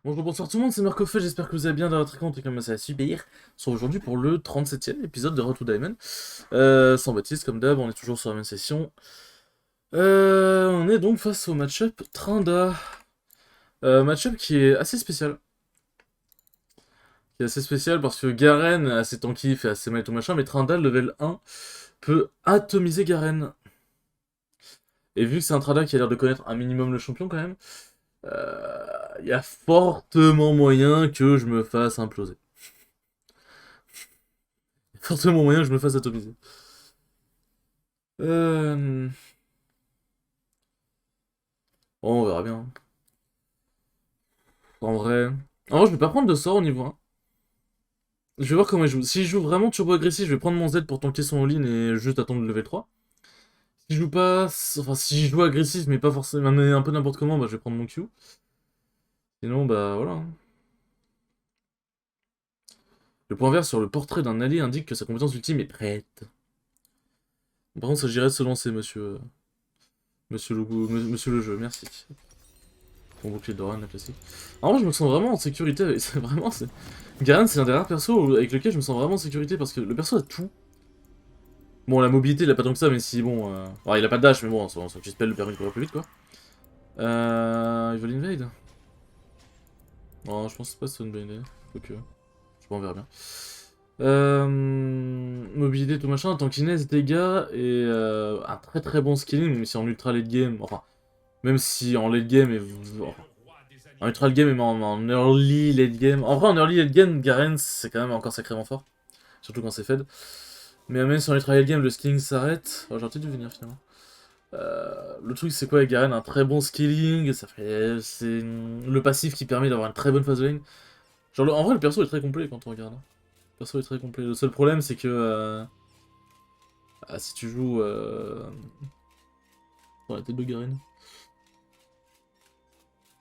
Bonjour, bonsoir tout le monde, c'est Marco Feu, j'espère que vous allez bien dans votre compte et comme ça va super. On se retrouve aujourd'hui pour le 37e épisode de Road to Diamond. Sans Baptiste, comme d'hab, on est toujours sur la même session. On est donc face au match-up Trinda. Match-up qui est assez spécial. Qui est assez spécial parce que Garen a ses tanky, fait assez mal et tout machin, mais Trinda, level 1, peut atomiser Garen. Et vu que c'est un Trinda qui a l'air de connaître un minimum le champion quand même, il y a fortement moyen que je me fasse imploser. Fortement moyen que je me fasse atomiser. Euh... Bon, on verra bien. En vrai, je vais pas prendre de sort au niveau 1. Je vais voir comment il joue. Si je joue vraiment turbo agressif, je vais prendre mon Z pour tanker son all-in et juste attendre le level 3. Si je joue pas... Enfin, si je joue agressif, mais pas forcément... mais un peu n'importe comment, bah je vais prendre mon Q. Sinon, bah voilà. Le point vert sur le portrait d'un allié indique que sa compétence ultime est prête. Par contre, ça s'agirait de se lancer, monsieur... Monsieur le jeu, merci. Bon, bouclier de Doran, la classique. En vrai, je me sens vraiment en sécurité avec... Vraiment, c'est... Garen, c'est un des rares persos avec lequel je me sens vraiment en sécurité parce que le perso a tout. Bon, la mobilité, il a pas tant que ça, mais si, bon... Alors, il a pas de dash, mais bon, son spell le permet de courir plus vite, quoi. Il veut l'invade. Non, je pense pas que c'est une bonne idée. Faut que... Je sais pas, on verra bien. Mobilité, tout machin, tankiness, dégâts, et un très très bon skilling, même si en ultra late game... Enfin, même si en late game... Enfin, en ultra late game et en early late game... En vrai, en early late game, Garen, c'est quand même encore sacrément fort. Surtout quand c'est fed. Mais même si en ultra late game, le skilling s'arrête... Oh, j'aurais peut-être dû venir, finalement. Le truc c'est quoi avec Garen, un très bon skilling, ça fait c'est le passif qui permet d'avoir une très bonne phase de lane. Genre en vrai le perso est très complet quand on regarde. Le perso est très complet. Le seul problème c'est que si tu joues dans la tête de Garen.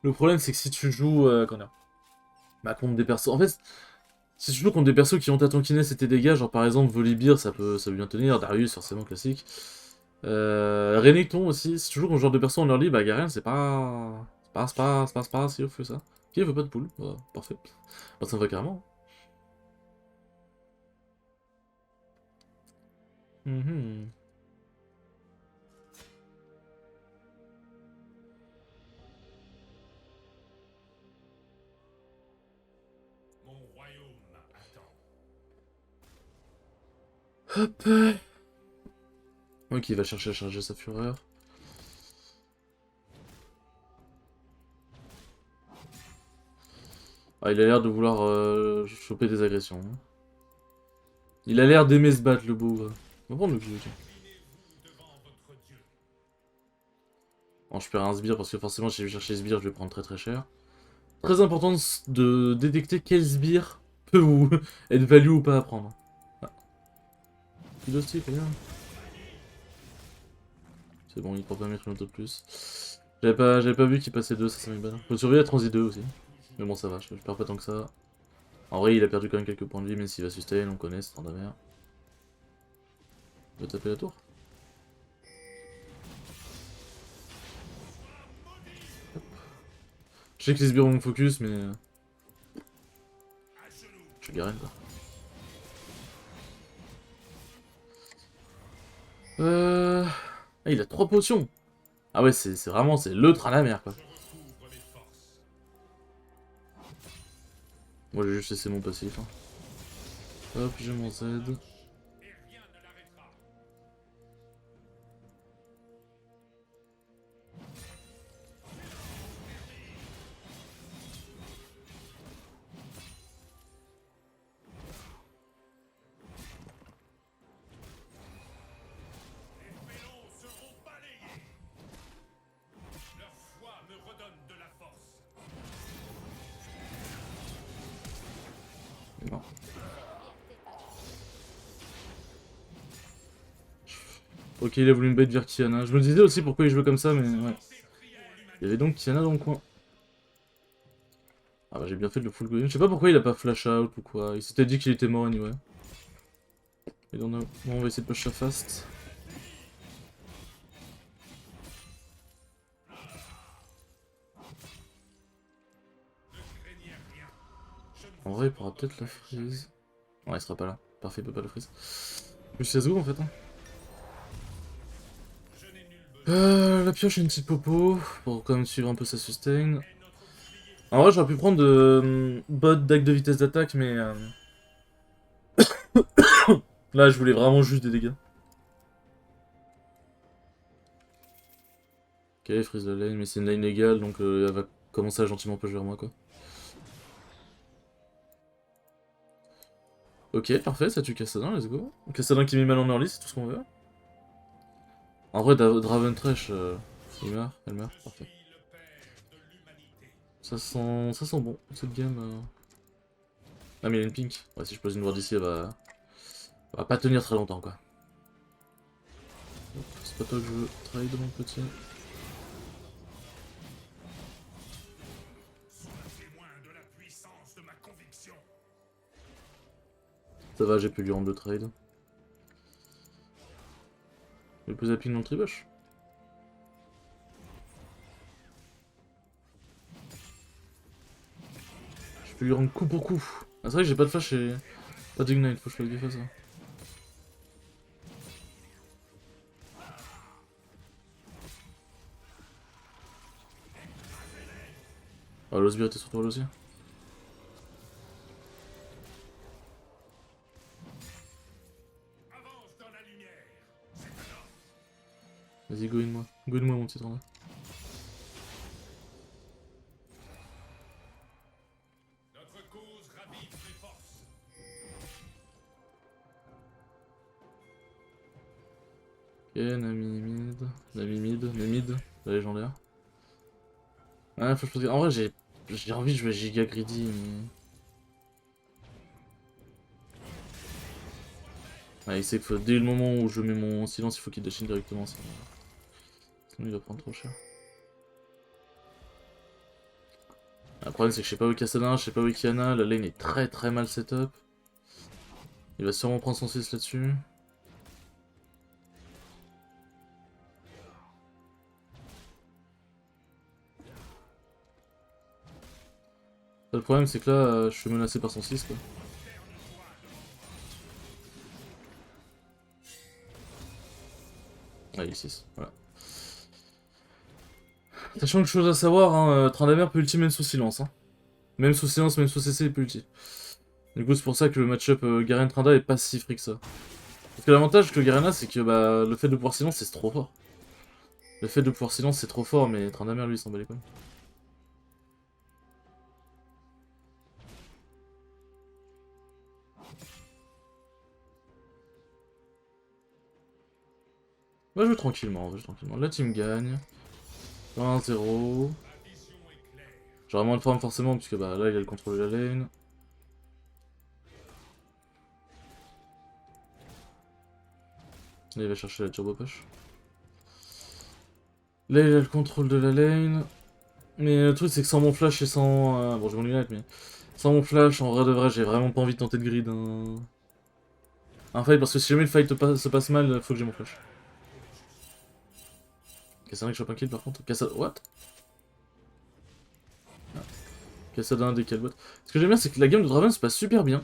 Le problème c'est que si tu joues bah, contre des persos. En fait, si tu joues contre des persos qui ont ta tankiness et tes dégâts, genre par exemple Volibear ça peut bien tenir, Darius forcément classique. Renekton aussi, si tu joues contre ce genre de perso en early, bah Garen c'est pas. C'est pas si ouf que ça. Qui veut pas de pool? Bah, parfait. Bah, ça me va carrément. Mhm. Hop. Ok, il va chercher à charger sa fureur. Ah, il a l'air de vouloir choper des agressions, hein. Il a l'air d'aimer se battre, le beau. On va prendre le vieux, tiens. Bon, je perds un sbire parce que forcément, si je vais chercher sbire, je vais prendre très très cher. Très important de détecter quel sbire peut vous être value ou pas à prendre. Ah, il aussi, très bien. C'est bon, il prend pas mettre une autre de plus. J'avais pas vu qu'il passait 2, ça 5000 balles. Faut surveiller la transi 2 aussi. Mais bon, ça va, je perds pas tant que ça. En vrai, il a perdu quand même quelques points de vie, même s'il va sustain, on connaît, c'est un mer. Il va taper la tour. Je sais que les sbires vont me focus, mais... Je suis Garen, quoi. Ah, il a 3 potions. Ah ouais, c'est vraiment, c'est le train à la mer, quoi. Moi, j'ai juste laissé mon passif, hein. Hop, j'ai mon Z. Non. Ok, il a voulu une bête vers Kiana. Je me disais aussi pourquoi il jouait comme ça, mais ouais. Il y avait donc Kiana dans le coin. Ah bah j'ai bien fait de le full go. Je sais pas pourquoi il a pas flash out ou quoi. Il s'était dit qu'il était mort anyway. Et on, bon, on va essayer de push ça fast. En vrai, il pourra peut-être la freeze. Ouais, il sera pas là. Parfait, il peut pas la freeze. Plus Yasuo en fait. Hein. La pioche a une petite popo, pour quand même suivre un peu sa sustain. En vrai, j'aurais pu prendre bot deck de vitesse d'attaque, mais... là, je voulais vraiment juste des dégâts. Ok, freeze la lane, mais c'est une lane égale, donc elle va commencer à gentiment push vers moi, quoi. Ok, parfait, ça tue Cassadin, let's go. Cassadin qui met mal en early, c'est tout ce qu'on veut. En vrai, Draven Trash, il meurt, elle meurt, parfait. Ça sent bon, cette game. Ah, mais il y a une pink. Ouais, si je pose une ward ici, elle va pas tenir très longtemps, quoi. C'est pas toi que je veux trade, mon petit. Ça va, j'ai pu lui rendre le trade. Je vais poser la ping dans le tribush. Je peux lui rendre coup pour coup. Ah, c'est vrai que j'ai pas de flash et pas d'ignite, faut que je fasse gaffe à ça. Ah, l'Osbir était sur toi aussi. Vas-y, go in moi. Go in moi, mon petit Tranda. Ok, Nami mid. Nami mid, Nami mid, la légendaire. Ah, faut que je pose... En vrai, j'ai envie de jouer giga greedy, mais... Ah, il sait que dès le moment où je mets mon silence, il faut qu'il déchaîne directement, sinon il va prendre trop cher. Le problème c'est que je sais pas où est Kassadin, je sais pas où est Kiana, la lane est très mal setup. Il va sûrement prendre son 6 là-dessus. Le problème c'est que là, je suis menacé par son 6 quoi. Ah, il est 6, voilà. Sachant que chose à savoir, hein, Tryndamere peut ulti même sous silence. Hein. Même sous silence, même sous CC, il peut ulti. Du coup, c'est pour ça que le match-up Garen-Trynda est pas si free que ça. Parce que l'avantage que Garen a, c'est que bah, le fait de pouvoir silence, c'est trop fort. Le fait de pouvoir silence, c'est trop fort, mais Tryndamere, lui, il s'en bat les couilles. On va jouer tranquillement, on va jouer tranquillement. La team gagne. 1-0. J'aurai moins de farm forcément, puisque bah, là, il a le contrôle de la lane. Là, il va chercher la turbo push. Là, il a le contrôle de la lane. Mais le truc, c'est que sans mon flash et sans... bon, je vais m'en mais... Sans mon flash, en vrai de vrai, j'ai vraiment pas envie de tenter de grid un fight, parce que si jamais le fight se passe mal, faut que j'ai mon flash. Cassadin que je chope un kill par contre. Cassadin... What? Ah. Cassadin décale bot. Ce que j'aime bien, c'est que la game de Draven se passe super bien.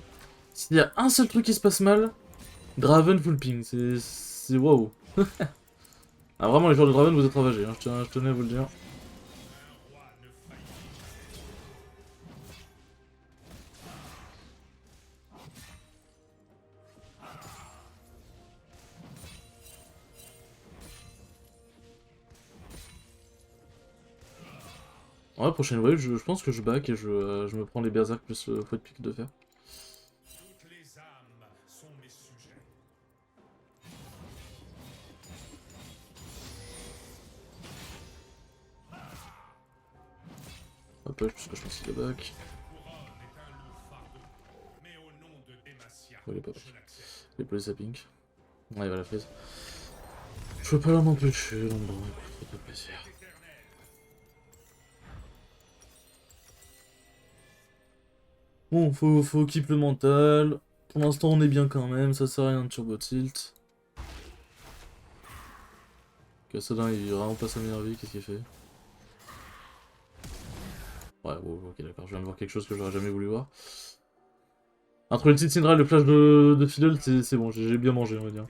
S'il y a un seul truc qui se passe mal, Draven full ping. C'est waouh. Ah, vraiment, les joueurs de Draven, vous êtes ravagés, hein. Je tenais à vous le dire. En vrai, prochaine wave, je pense que je back et je me prends les berserk plus le fouet de pique de fer. Hop, puisque je pense qu'il est back. Oh, il est pas back. Il est posé sa pink. Ouais, il va la freeze. Je peux pas l'en empêcher, donc bon, écoute, ça fait plaisir. Bon, faut keep le mental. Pour l'instant, on est bien quand même, ça sert à rien de turbo tilt. Kassadin, il vit vraiment pas sa meilleure vie, qu'est-ce qu'il fait? Ouais, bon, ok, d'accord, je viens de voir quelque chose que j'aurais jamais voulu voir. Entre le titre Syndra et le flash de Fiddle, c'est bon, j'ai bien mangé, on va dire.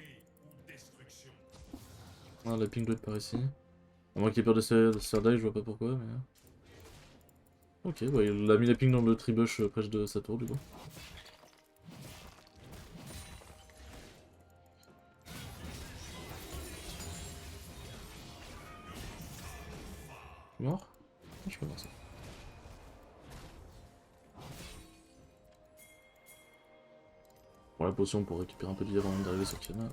Ah, la ping doit être par ici. À moins qu'il ait peur de se faire die, je vois pas pourquoi, mais... Ok, bah il a mis la ping dans le tribush près de sa tour, du coup. Je suis mort? Non, je peux voir ça. Bon, la potion pour récupérer un peu de vie avant d'arriver sur Kiana.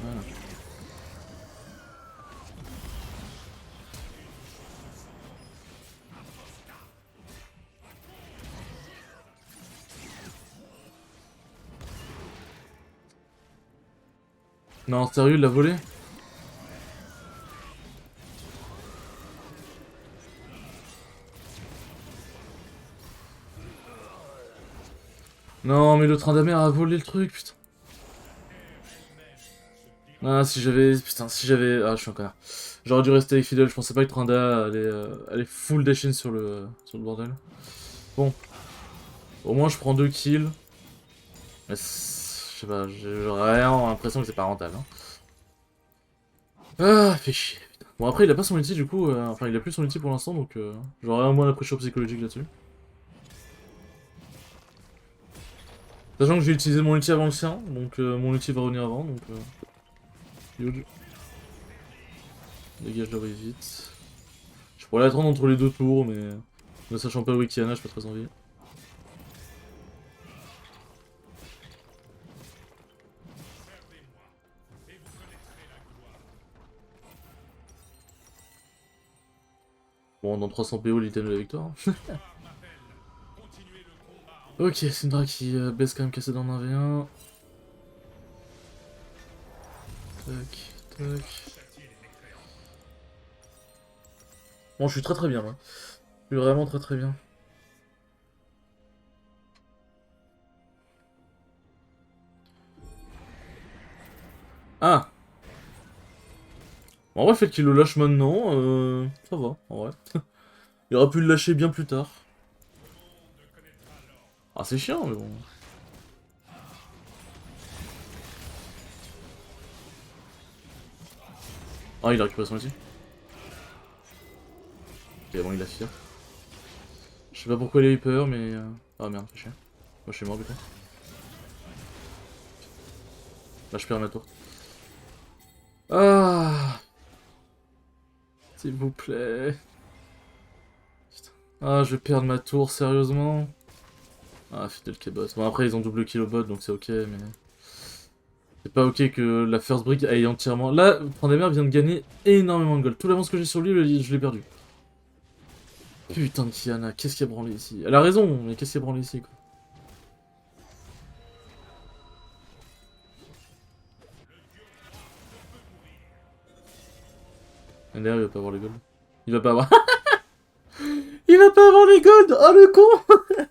Voilà. Non, sérieux, il l'a volé? Non, mais le train d'Amer a volé le truc, putain. Ah, si j'avais... Putain, si j'avais... Ah, je suis un connard. J'aurais dû rester avec Fidel, je pensais pas que Trinda allait full dashin sur le bordel. Bon. Au moins, je prends 2 kills. Mais je sais pas, j'ai vraiment l'impression que c'est pas rentable. Hein. Ah, fait chier, putain. Bon, après, il a pas son ulti, du coup... Enfin, il a plus son ulti pour l'instant, donc... J'aurais au moins la pression psychologique là-dessus. Sachant que j'ai utilisé mon ulti avant le sien, donc mon ulti va revenir avant, donc... Huge. Dégage la wave vite. Je pourrais l'attendre entre les 2 tours, mais... Ne sachant pas où est Kiana, j'ai pas très envie. Bon, dans 300 PO, l'item de la victoire. Ok, Syndra qui baisse quand même cassé dans un 1v1. Tac, tac. Bon, je suis très bien là. Je suis vraiment très bien. Ah! En vrai, le fait qu'il le lâche maintenant, ça va, en vrai. Il aurait pu le lâcher bien plus tard. Ah, c'est chiant, mais bon. Ah, il a récupéré son ulti. Ok, bon, il a fier. Je sais pas pourquoi il a eu peur, mais... Ah merde, fait chier. Moi, je suis mort du coup. Là, je perds ma tour. Ah! S'il vous plaît. Putain. Ah, je vais perdre ma tour, sérieusement. Ah, Fidel qui est bot. Bon, après, ils ont double kill au bot, donc c'est ok, mais... C'est pas ok que la first brick aille entièrement... Là, Tryndamere vient de gagner énormément de gold. Tout l'avance que j'ai sur lui, je l'ai perdu. Putain de Kiana, qu'est-ce qui a branlé ici? Elle a raison, mais qu'est-ce qui a branlé ici, quoi? D'ailleurs, il va pas avoir les golds. Il va pas avoir... Il va pas avoir les golds! Oh, le con!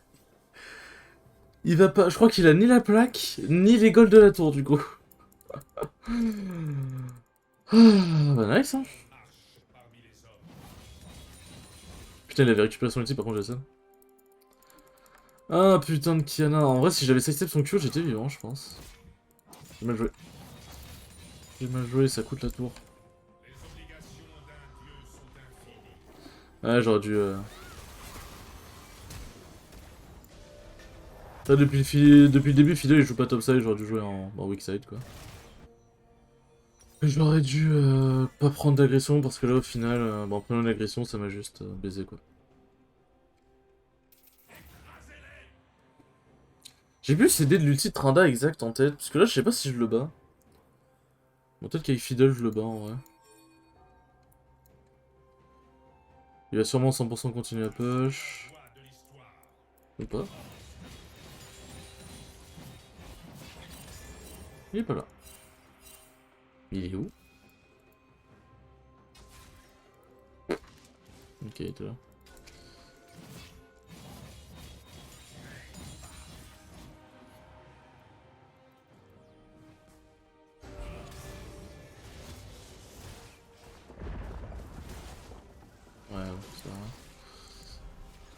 Il va pas... Je crois qu'il a ni la plaque, ni les golds de la tour, du coup. Ah, bah nice, hein. Putain, il avait récupéré son ulti, par contre, j'ai ça. Ah, putain de Kiana. En vrai, si j'avais sidestep son Q, j'étais vivant, je pense. J'ai mal joué. J'ai mal joué, ça coûte la tour. Ouais, j'aurais dû... Là, depuis le début, Fidel il joue pas topside, j'aurais dû jouer en weak side, quoi. J'aurais dû pas prendre d'agression parce que là au final, en prenant l'agression ça m'a juste baisé quoi. J'ai plus CD de l'ulti de Trinda exact en tête, parce que là je sais pas si je le bats. Bon peut-être qu'avec Fiddle je le bats en vrai. Il va sûrement 100% continuer à push. Ou pas. Il est pas là. Il est où? Ok, il était là. Ouais, ça va.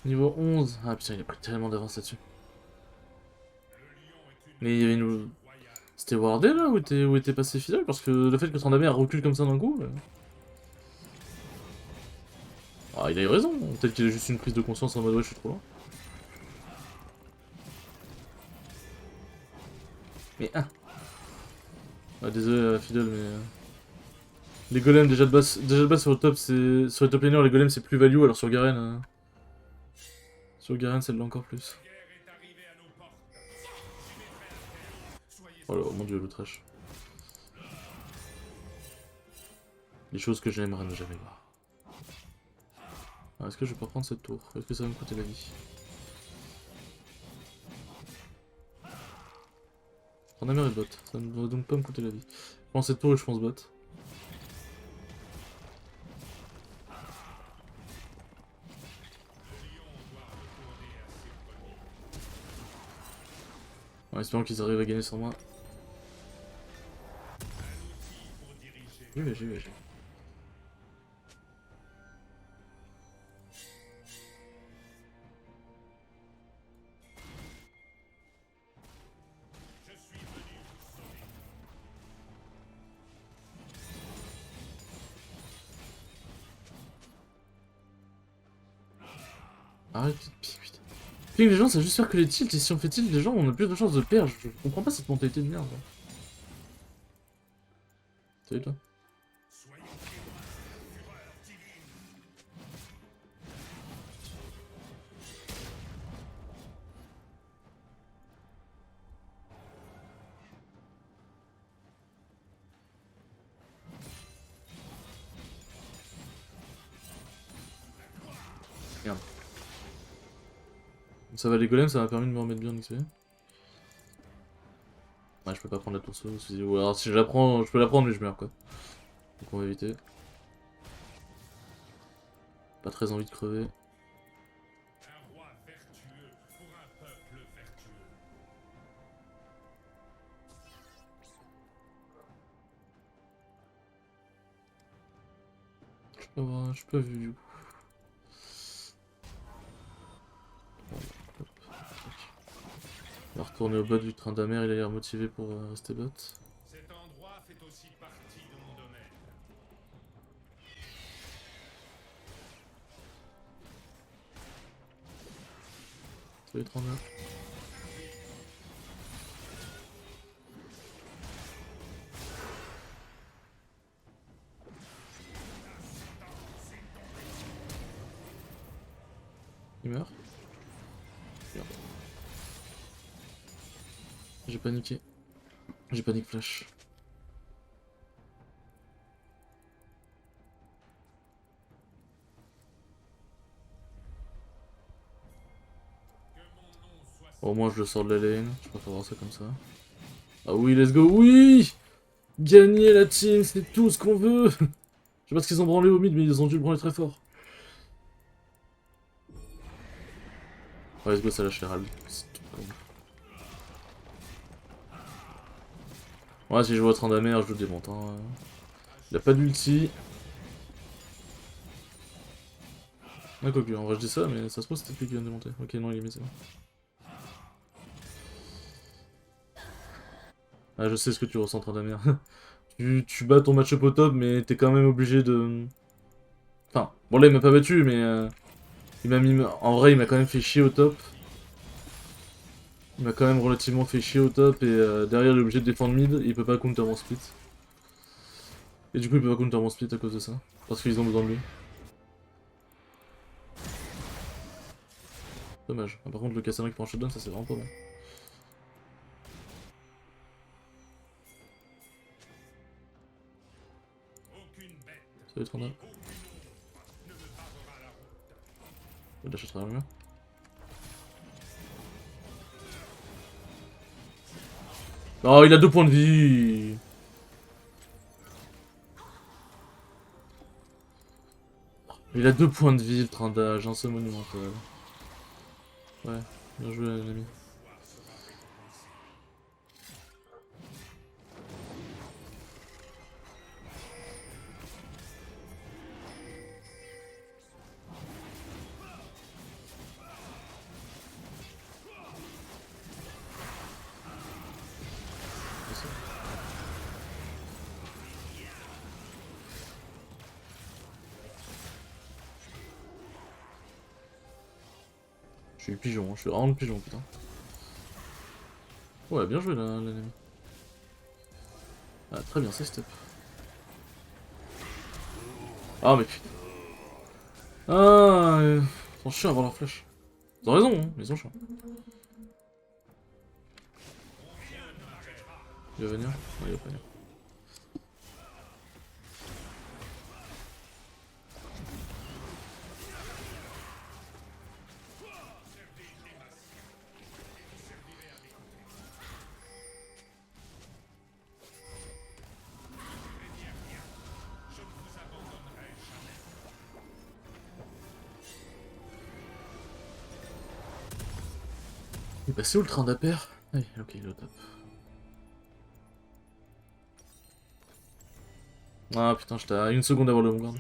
Niveau 11. Ah putain, il a pris tellement d'avance là-dessus. Mais il y avait une... C'était wardé là où était passé fidèle? Parce que le fait que Tryndamere recule comme ça d'un coup... Ah, il a eu raison. Peut-être qu'il a juste une prise de conscience en mode ouais, je suis trop loin. Mais ah. Ah désolé fidèle, mais... Les golems déjà de base sur le top, c'est... Sur les top laners, les golems c'est plus value, alors sur Garen... Sur Garen, c'est de l'encore plus. Oh là, oh mon dieu, le trash. Les choses que j'aimerais ne jamais voir. Ah, est-ce que je peux reprendre cette tour? Est-ce que ça va me coûter la vie? Tryndamere et bot, ça ne doit donc pas me coûter la vie. Je prends cette tour et je pense bot. En espérant qu'ils arrivent à gagner sans moi. J'y vais. Arrête de pique, putain. Pique les gens, ça veut juste faire que les tilts, et si on fait tilt, les gens, on a plus de chances de perdre. Je comprends pas cette mentalité de merde. Salut toi. Merde. Ça va les golems, ça m'a permis de me remettre bien en XP. Ouais, je peux pas prendre la tour solo, ou alors si je la prends, je peux la prendre mais je meurs quoi. Donc on va éviter. Pas très envie de crever. Je suis pas vu du coup. On va retourner au bot vu que Tryndamere il a l'air motivé pour rester bot. Cet endroit fait aussi partie de mon domaine. Salut Tryndamere. Il meurt. Merde. J'ai paniqué. J'ai panique flash. Au moins je le sors de la lane, je préfère voir ça comme ça. Ah oui, let's go, oui! Gagner la team, c'est tout ce qu'on veut! Je sais pas ce qu'ils ont branlé au mid, mais ils ont dû le branler très fort. Ouais, let's go, ça lâche Herald. Ouais, si je vois Tryndamere, je le démonte. Hein. Il a pas d'ulti. Ah, quoique, en vrai, je dis ça, mais ça se trouve, c'était lui qui vient de démonter. Ok, non, il est mis, c'est bon. Ah, je sais ce que tu ressens, Tryndamere. tu bats ton match-up au top, mais t'es quand même obligé de... Enfin, bon là, il m'a pas battu, mais... il m'a mis... En vrai, il m'a quand même fait chier au top. Il m'a quand même relativement fait chier au top, et derrière, il est obligé de défendre mid, il peut pas counter mon split. Et du coup, il peut pas counter mon split à cause de ça. Parce qu'ils ont besoin de lui. Dommage. Ah, par contre, le Cassandra qui prend un shutdown, ça c'est vraiment pas bon. Salut Tranda. Il lâche à travers le mur. Oh, il a 2 points de vie. Il a 2 points de vie, le Trindage, un seul monumental. Ouais, bien joué l'ami. Je suis pigeon, hein. Je suis vraiment le pigeon, putain. Ouais, bien joué l'ennemi. Ah, très bien, c'est step. Ah, mais putain. Ah, ils sont chiants à avoir leur flèche. Ils ont raison, hein, mais ils sont chiants. Il va venir? Non, il va pas venir. Il est passé où le train d'Aper? Ah, ok, il est au top. Ah putain, j'étais à une seconde d'avoir le home guard.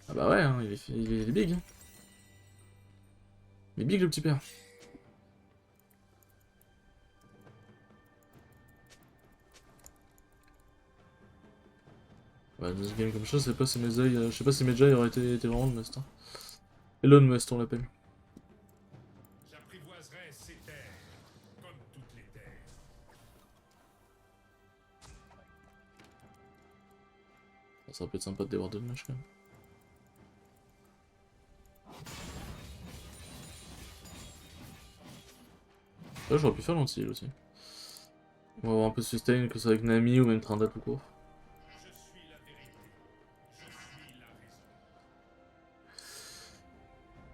Ah bah ouais, hein, il est big. Hein. Il est big le petit père. Ouais, dans ce game comme ça, je sais pas si mes je sais pas si Medjay aurait été vraiment le must. Hein. Elon Must, on l'appelle. J'apprivoiserai ces terres, comme toutes les terres. Ça peut être sympa de dévoir deux matchs quand même. Là, j'aurais pu faire l'anti aussi. On va avoir un peu de sustain, que ce soit avec Nami ou même Trinda tout court. Je suis la vérité. Je suis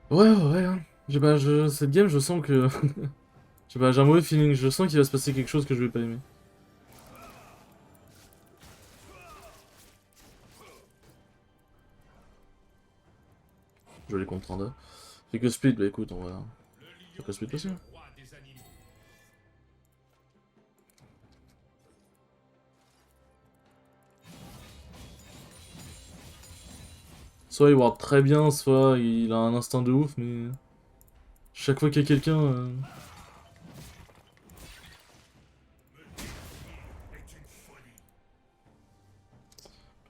la raison. Ouais, hein. Cette game, je sens que... Je sais pas, j'ai un mauvais feeling, je sens qu'il va se passer quelque chose que je vais pas aimer. Joli contre Trinda. Fait que split, bah écoute, on va... Le Fait que split lion aussi. est Hein. le roi des animaux. Soit il ward très bien, soit il a un instinct de ouf, mais... Chaque fois qu'il y a quelqu'un...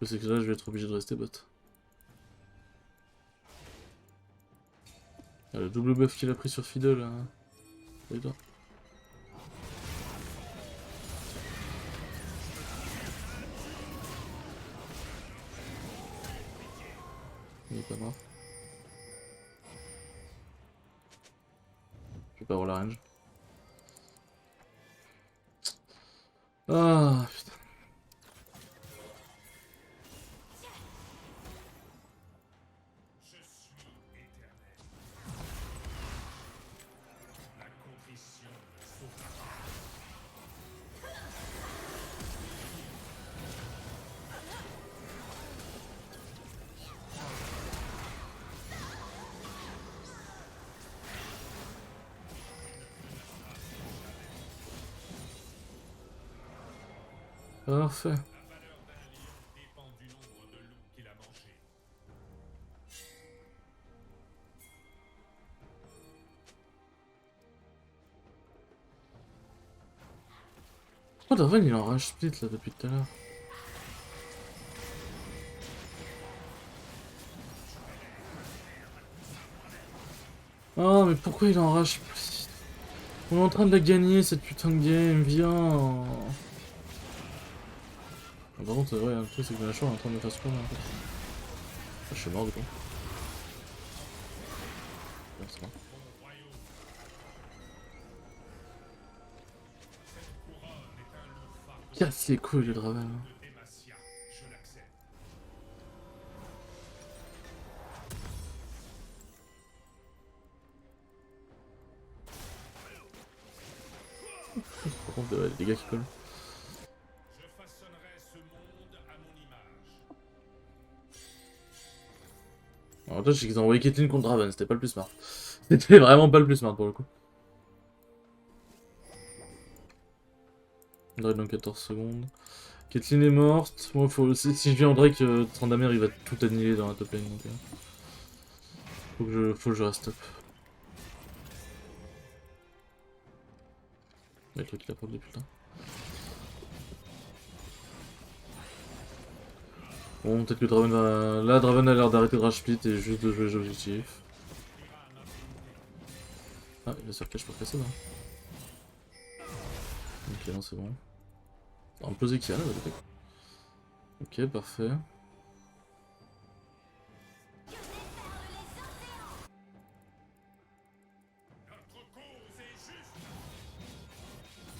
Le c'est que là, je vais être obligé de rester bot. Ah, le double buff qu'il a pris sur Fiddle, là... Et toi. Il est pas mort. Je vais pas avoir la range. Ah, putain. Je suis éternel. La contrition me sauvera. Parfait. La valeur d'un lion dépend du nombre de loups qu'il a mangés. Oh, Darwin, il est en rage split, là, depuis tout à l'heure. Oh, mais pourquoi il est en rage split? On est en train de la gagner, cette putain de game, viens. Ah, par contre, ouais, le truc, c'est que Nashor est en train de me faire spawn, en fait. Ah, je suis mort, du coup. Ouais, c'est bon. Mon royaume. Cette couronne est un loup fardeau Casse les couilles, le Draven. de Demacia. Je l'accepte. Par contre, ouais, les gars qui collent. Je façonnerai ce monde à mon image. Alors, toi, je sais qu'ils ont envoyé Caitlyn contre Draven, c'était pas le plus smart. C'était vraiment pas le plus smart pour le coup. Drake dans 14 secondes. Caitlyn est morte. Moi, si je viens en Drake, Tryndamere il va tout annihiler dans la top lane. Donc, faut que je reste top. Mais le truc il a pas de putain. Bon, peut-être que Draven va... Là, Draven a l'air d'arrêter de rage split et juste de jouer les objectifs. Ah, il va se faire cache par casser là. Ok, non, c'est bon. On va me poser Kiana, là, ok, parfait.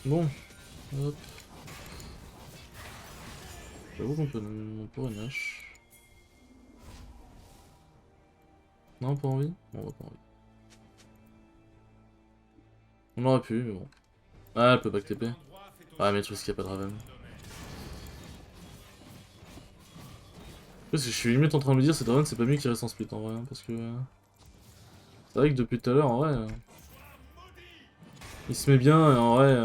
Bon, hop. J'avoue on pourrait nash. Non, pas envie? Bon, on va pas envie. On aurait pu, mais bon. Ah, elle peut pas que TP. Ah, mais truc qu'il n'y a pas de Raven. Parce que je suis limite en train de me dire, c'est Draven, c'est pas mieux qu'il reste en split en vrai. Hein, parce que. C'est vrai que depuis tout à l'heure, en vrai. Il se met bien, et en vrai.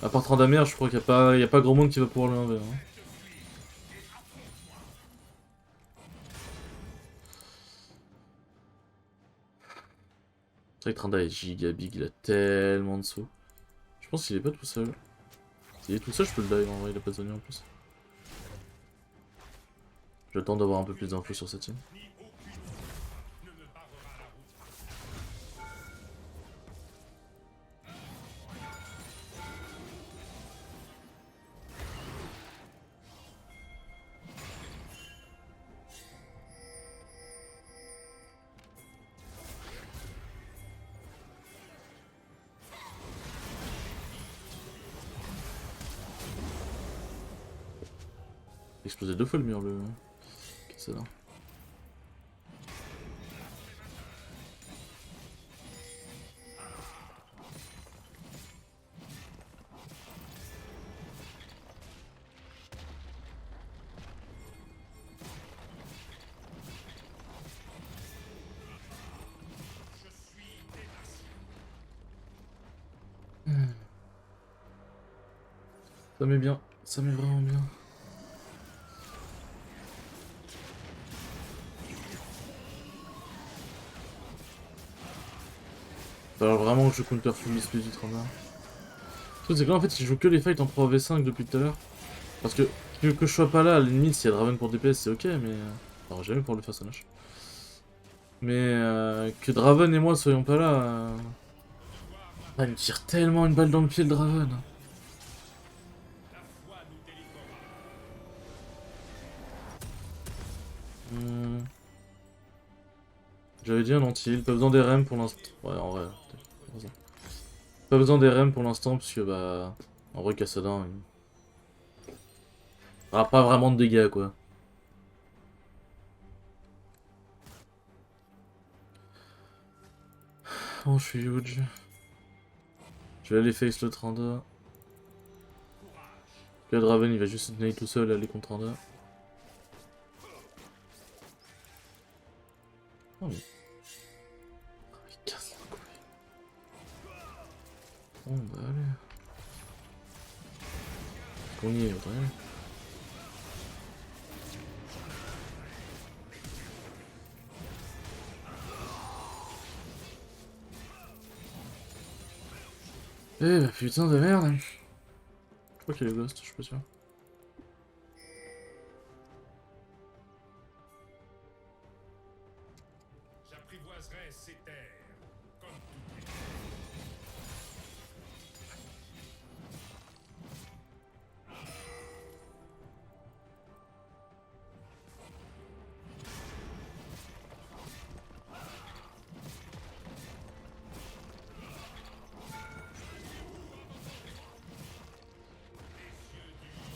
À part Tryndamere, je crois qu'il y a pas grand monde qui va pouvoir le 1v. Hein. C'est vrai que Trynda est giga big, il a tellement de sauts. Je pense qu'il est pas tout seul. S'il est tout seul, je peux le dive en vrai, il a pas de zoning en plus. J'attends d'avoir un peu plus d'infos sur cette team. Explosé 2 fois le mur, le. Qu'est-ce que c'est là? Ça met bien, ça met vraiment bien. Il va falloir vraiment que je counter full misplay du Trynda. Le truc c'est que là en fait il joue que les fights en 3v5 depuis tout à l'heure. Parce que je sois pas là, à la limite s'il y a Draven pour DPS c'est ok mais... Alors jamais pour le façonnage. Mais que Draven et moi soyons pas là... Ah, il me tire tellement une balle dans le pied le Draven. J'avais dit un anti-heal, pas besoin des REM pour l'instant. Ouais en vrai, pas besoin des REM pour l'instant parce que bah... En vrai Kassadin... Il fera pas vraiment de dégâts quoi. Oh je suis huge. Je vais aller face le Trynda. Le Draven il va juste se tenir tout seul aller contre Trynda. Oh mais... Il casse la couille. Bon bah allez. On y est, autant y aller. Eh bah putain de merde. Je crois qu'il est ghost, je suis pas sûr. J'apprivoiserai ces terres comme toutes les...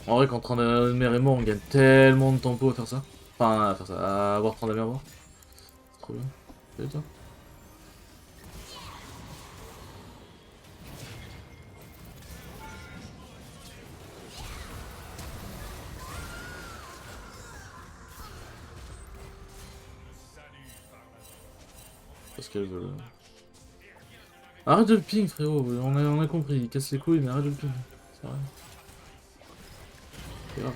En vrai, quand Tryndamere est mort, on gagne tellement de tempo à faire ça. Enfin, à faire ça, à avoir Tryndamere mort. C'est trop bien. Salut toi. Parce qu'elle veut. Arrête de le ping, frérot. On a compris. Il casse les couilles, mais arrête de le ping. C'est vrai. C'est grave.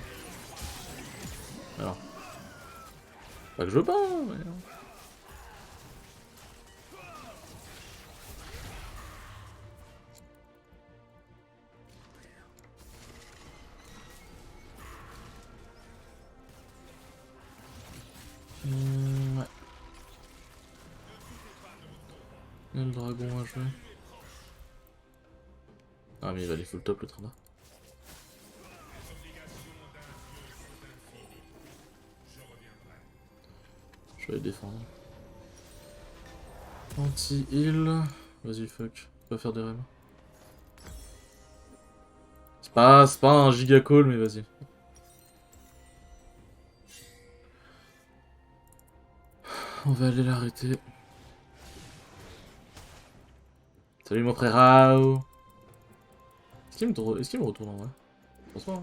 Alors. Pas que je veux pas, hein, mais... Ouais. Il y a le dragon à jouer. Ah mais il va aller full top le train là. Je vais aller défendre. Anti-heal. Vas-y fuck. Va faire des rêves. C'est pas un giga call mais vas-y. On va aller l'arrêter. Salut mon frère Rao. Est-ce qu'il me retourne en vrai? Bonsoir.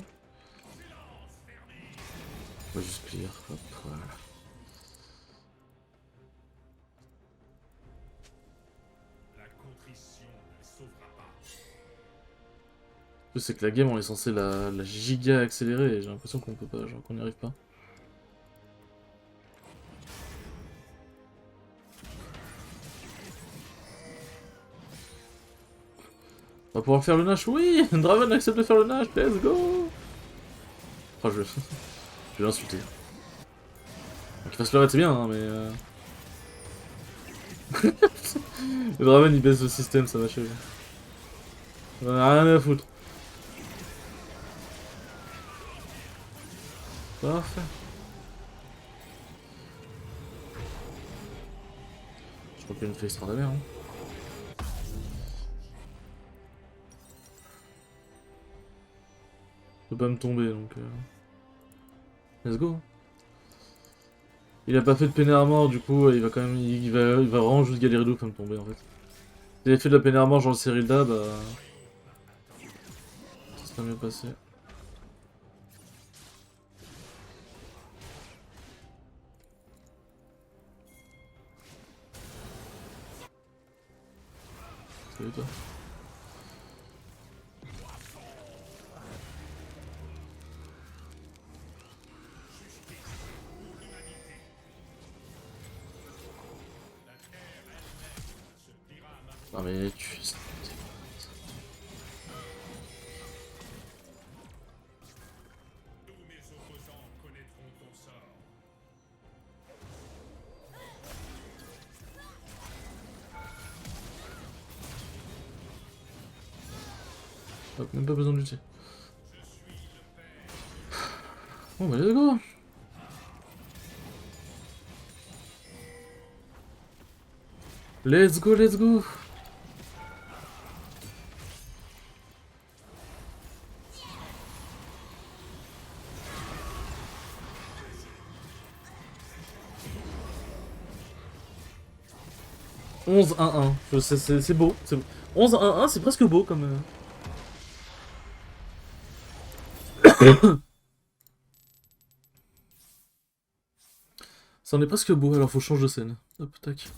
On va juste clear. Hop, voilà. La contrition ne les sauvera pas. Le truc, c'est que la game on est censé la giga accélérer et j'ai l'impression qu'on peut pas, genre qu'on n'y arrive pas. On va pouvoir faire le Nash, oui. Draven accepte de faire le Nash, let's go. Oh je vais l'insulter. Qu'il fasse le raid c'est bien hein, mais le Draven il baisse le système, ça m'achève. On en a rien à foutre. Parfait. Je crois qu'il y a une face de mer. Hein. Il peut pas me tomber donc. Let's go. Il a pas fait de pénère mort du coup il va quand même. Il va vraiment juste galérer d'où pour me tomber en fait. S'il avait fait de la pénère mort genre le Cyrilda bah. Ça serait mieux passé. Salut toi. Non mais tu... Tous mes opposants connaîtront ton sort. Hop, même pas besoin de lutter. Bon bah let's go. Let's go, let's go. « 11-1-1 ». C'est beau. 11-1-1, c'est presque beau comme... Ça en est presque beau, alors faut changer de scène. Hop, tac.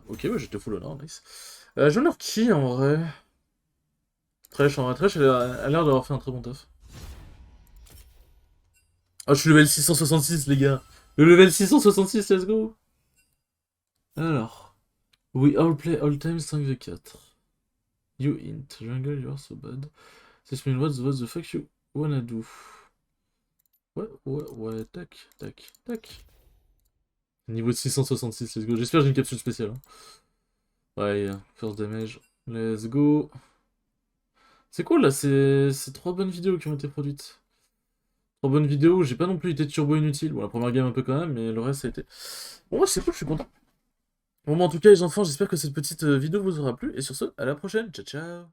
Ok, bah j'étais full honneur, nice. J'honore qui en vrai? Thresh, en vrai, Thresh elle a l'air d'avoir fait un très bon taf. Ah, je suis level 666, les gars. Le level 666, let's go. Alors. We all play all time 5v4. You int. Jungle, you are so bad. This means what the fuck you wanna do? Ouais, tac, tac, tac. Niveau de 666, let's go. J'espère que j'ai une capsule spéciale. Hein. Ouais, first damage. Let's go. C'est cool là, c'est 3 bonnes vidéos qui ont été produites. 3 bonnes vidéos, j'ai pas non plus été turbo inutile. Bon, la première game un peu quand même, mais le reste ça a été... Bon, ouais, c'est cool, je suis content. Bon, bah, en tout cas, les enfants, j'espère que cette petite vidéo vous aura plu. Et sur ce, à la prochaine. Ciao, ciao.